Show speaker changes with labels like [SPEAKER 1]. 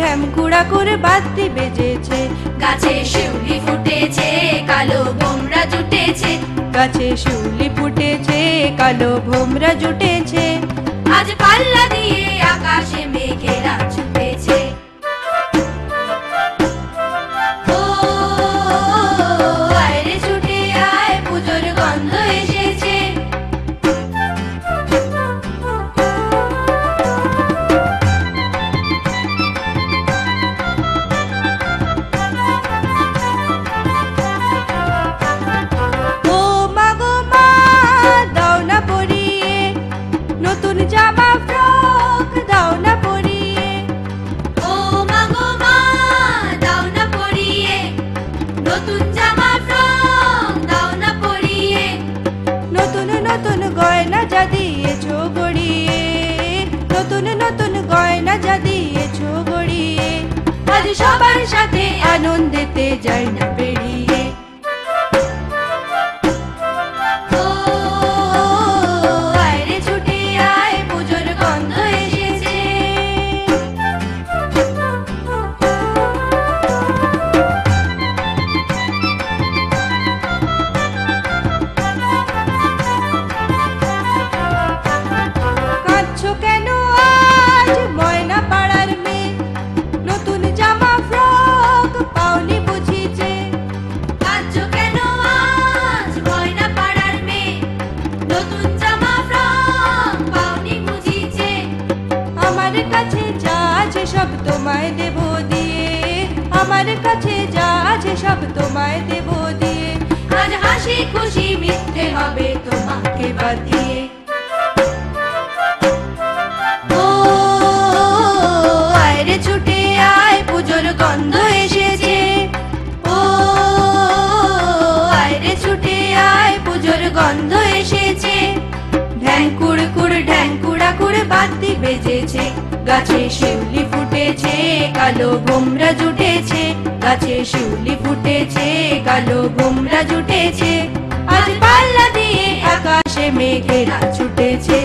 [SPEAKER 1] ঢ্যাম কুড়া করে বাদ্যি বেজেছে।
[SPEAKER 2] গাছে শিউলি ফুটেছে, কালো ভোমরা জুটেছে।
[SPEAKER 1] গাছে শিউলি ফুটেছে, কালো ভোমরা জুটেছে।
[SPEAKER 2] আজ পাল্লা দিয়ে আকাশে মেঘেরা ছুটেছে। ও আয় রে ছুটে আয়, পুজোর গন্ধ এসেছে।
[SPEAKER 1] ও মা গো মা, দাও না পরিয়ে নতুন জামা ফ্রক, দাও না পরিয়ে।
[SPEAKER 2] ও মা গো মা, দাও না পরিয়ে নতুন জামা ফ্রক, দাও না পরিয়ে।
[SPEAKER 1] নতুন নতুন গয়না যা দিয়েছো গড়িয়ে, নতুন নতুন গয়না যা দিয়েছো গড়িয়ে।
[SPEAKER 2] আজ সবার সাথে
[SPEAKER 1] আনন্দেতে যাই না বেরিয়ে।
[SPEAKER 2] ও আয় রে ছুটে আয়, পুজোর গন্ধ এসেছে।
[SPEAKER 1] কাঁদছো কেন আজ ময়না পাড়ার মেয়ে, নতুন জামা ফ্রক পাওনি বুঝিছে।
[SPEAKER 2] কাঁদছো কেন আজ ময়না পাড়ার মেয়ে, নতুন জামা ফ্রক পাওনি বুঝিছে।
[SPEAKER 1] আমার কাছে যা আছে সব তোমায় দেব দিয়ে, আমার কাছে যা আছে সব তোমায় দেব দিয়ে।
[SPEAKER 2] আজ হাসি খুশি মিথ্যে হবে তোমাকে বাঁধিয়ে। ও আয় রে ছুটে আয়, পুজোর গন্ধ এসেছে। ও আয় রে ছুটে আয়, পুজোর গন্ধ এসেছে।
[SPEAKER 1] ঢ্যাং কুড় কুড় ঢ্যাং কুড়া কুড় বাদ্যি বেজেছে। গাছে শিউলি ফুটেছে, কালো ভোমরা জুটেছে। গাছে শিউলি ফুটেছে, কালো ভোমরা জুটেছে। আজ পাল্লা দিয়ে আকাশে মেঘেরা ছুটেছে।